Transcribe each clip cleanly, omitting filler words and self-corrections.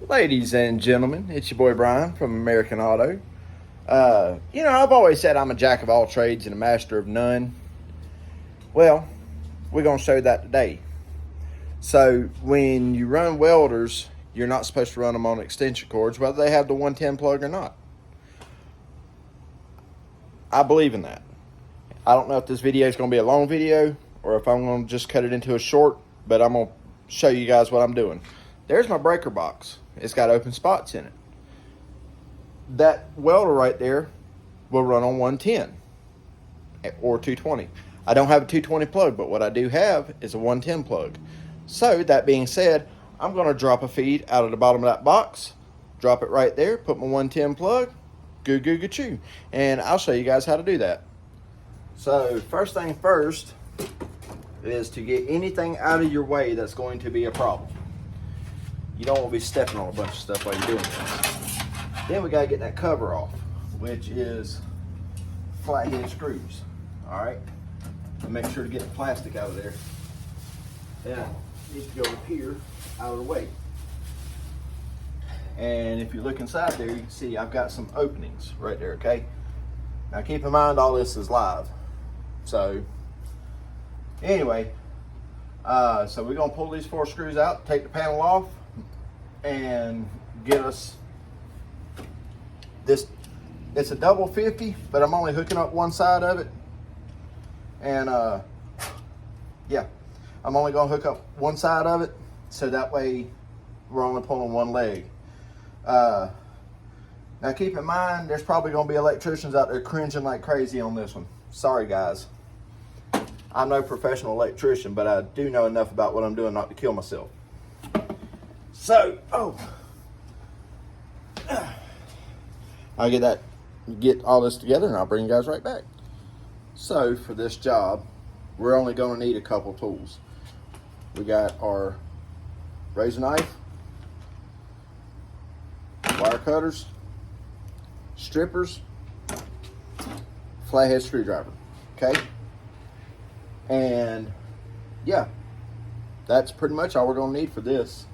Ladies and gentlemen, it's your boy Brian from American Auto. I've always said I'm a jack of all trades and a master of none. Well, we're going to show that today. So, when you run welders, you're not supposed to run them on extension cords, whether they have the 110 plug or not. I believe in that. I don't know if this video is going to be a long video or if I'm going to just cut it into a short, but I'm going to show you guys what I'm doing. There's my breaker box. It's got open spots in it. That welder right there will run on 110 or 220. I don't have a 220 plug, but what I do have is a 110 plug. So that being said, I'm going to drop a feed out of the bottom of that box, drop it right there, put my 110 plug, goo goo goo choo, and I'll show you guys how to do that. So first thing first is to get anything out of your way that's going to be a problem. You don't want to be stepping on a bunch of stuff while you're doing this. Then we got to get that cover off, which is flathead screws. All right, and make sure to get the plastic out of there. That needs to go up here out of the way. And if you look inside there, you can see I've got some openings right there. Okay, now keep in mind all this is live. So anyway, so we're gonna pull these 4 screws out, take the panel off, and get us this. It's a double 50, but I'm only hooking up one side of it. And yeah, I'm only gonna hook up one side of it, so that way we're only pulling one leg. Now keep in mind, there's probably gonna be electricians out there cringing like crazy on this one. Sorry guys. I'm no professional electrician, but I do know enough about what I'm doing not to kill myself. So, I'll get all this together and I'll bring you guys right back. So, for this job, we're only going to need a couple tools. We got our razor knife, wire cutters, strippers, flathead screwdriver, okay? And yeah, that's pretty much all we're going to need for this.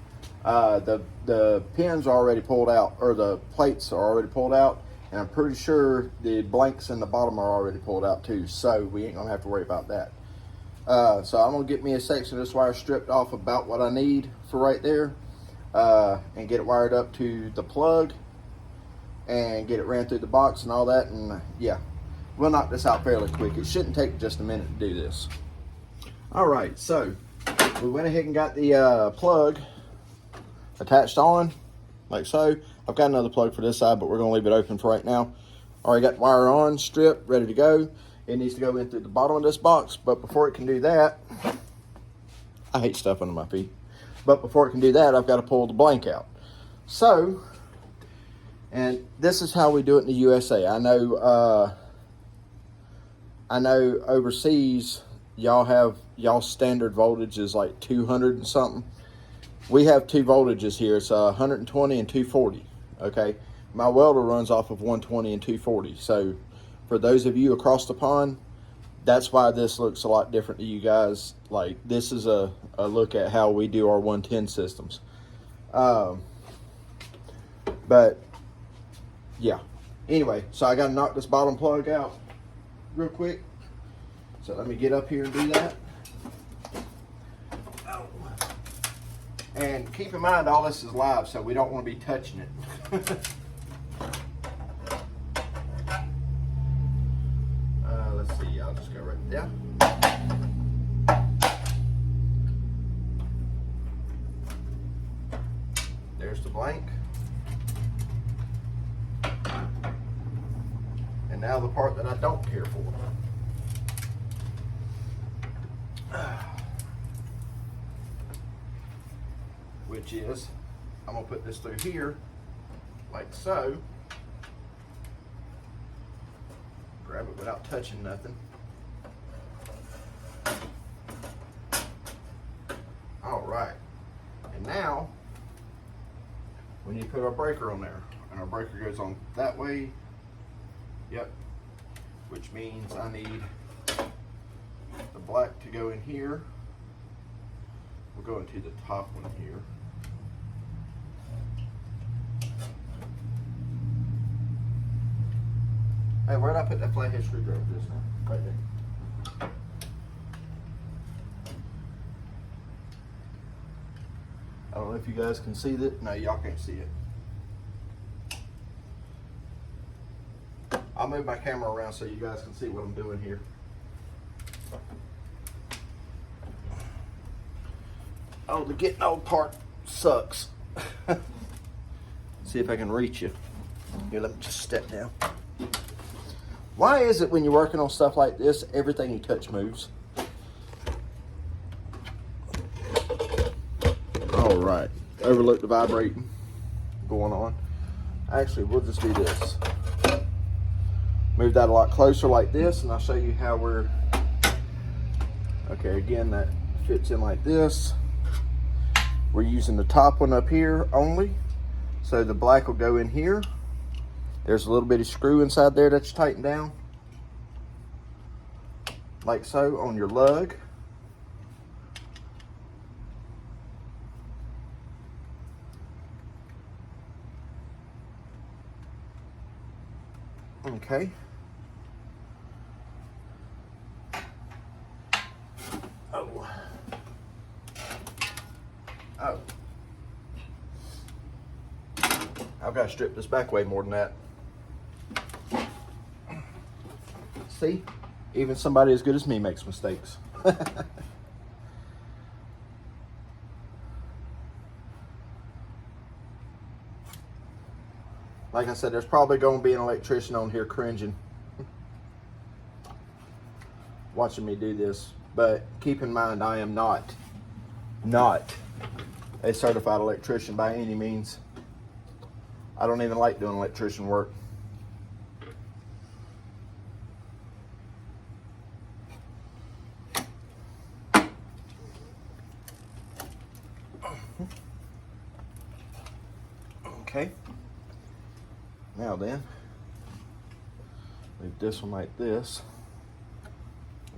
The pins are already pulled out, or the plates are already pulled out, and I'm pretty sure the blanks in the bottom are already pulled out too, so we ain't going to have to worry about that. So I'm going to get me a section of this wire stripped off about what I need for right there, and get it wired up to the plug and get it ran through the box and all that, and yeah, we'll knock this out fairly quick. It shouldn't take just a minute to do this. All right, so we went ahead and got the plug attached on, like so. I've got another plug for this side, but we're gonna leave it open for right now. Already got the wire on, stripped, ready to go. It needs to go in through the bottom of this box, but before it can do that, I hate stuff under my feet. But before it can do that, I've got to pull the blank out. So, and this is how we do it in the USA. I know overseas, y'all standard voltage is like 200 and something. We have 2 voltages here. It's 120 and 240. Okay, my welder runs off of 120 and 240. So for those of you across the pond, that's why this looks a lot different to you guys. Like, this is a look at how we do our 110 systems. But yeah, anyway, so I got to knock this bottom plug out real quick. So let me get up here and do that. And keep in mind, all this is live, so we don't want to be touching it. Let's see, I'll just go right there. There's the blank. And now the part that I don't care for. Which is, I'm gonna put this through here, like so. Grab it without touching nothing. All right, and now we need to put our breaker on there, and our breaker goes on that way. Yep, which means I need the black to go in here. We'll go into the top one here. Hey, where'd I put that flathead screwdriver just now? Right there. I don't know if you guys can see that. No, y'all can't see it. I'll move my camera around so you guys can see what I'm doing here. Oh, the getting old part sucks. See if I can reach you. Here, let me just step down. Why is it when you're working on stuff like this, everything you touch moves? All right, overlook the vibrating going on. Actually, we'll just do this. Move that a lot closer like this, and I'll show you how we're, okay, again, that fits in like this. We're using the top one up here only. So the black will go in here. There's a little bitty screw inside there that you tighten down. Like so on your lug. Okay. Oh. Oh. I've got to strip this back way more than that. See? Even somebody as good as me makes mistakes. Like I said, there's probably going to be an electrician on here cringing watching me do this. But keep in mind, I am not a certified electrician by any means. I don't even like doing electrician work. Okay. Now then, leave this one like this.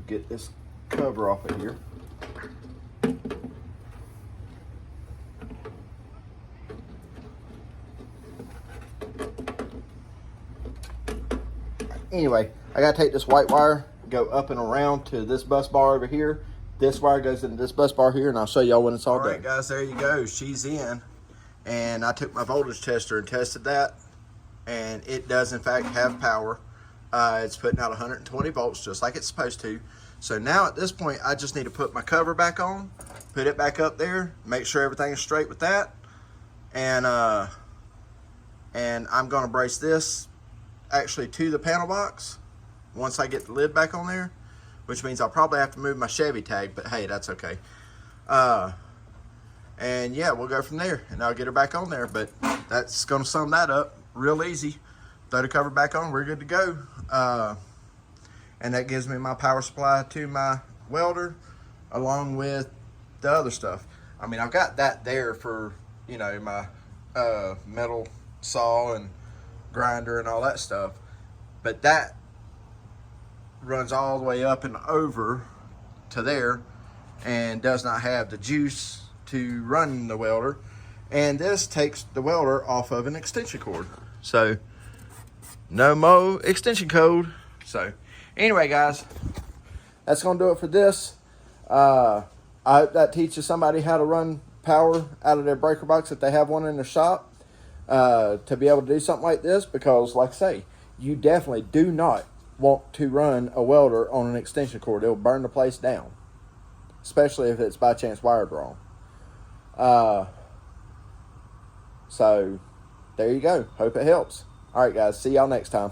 Get this cover off of here. Anyway, I gotta take this white wire, go up and around to this bus bar over here. This wire goes into this bus bar here, and I'll show y'all when it's all done. All right, guys, there you go. She's in. And I took my voltage tester and tested that, and it does in fact have power. It's putting out 120 volts just like it's supposed to. So now at this point, I just need to put my cover back on, put it back up there, make sure everything is straight with that, and I'm gonna brace this actually to the panel box once I get the lid back on there, which means I'll probably have to move my Chevy tag, but hey, that's okay. And yeah, we'll go from there, and I'll get her back on there. But that's going to sum that up real easy. Throw the cover back on, we're good to go. And that gives me my power supply to my welder, along with the other stuff. I mean, I've got that there for, you know, my metal saw and grinder and all that stuff. But that runs all the way up and over to there and does not have the juice to run the welder, and this takes the welder off of an extension cord. So no more extension cord. So anyway, guys, that's gonna do it for this. I hope that teaches somebody how to run power out of their breaker box if they have one in their shop, to be able to do something like this, because like I say, you definitely do not want to run a welder on an extension cord. It'll burn the place down, especially if it's by chance wired wrong. So there you go. Hope it helps. All right, guys. See y'all next time.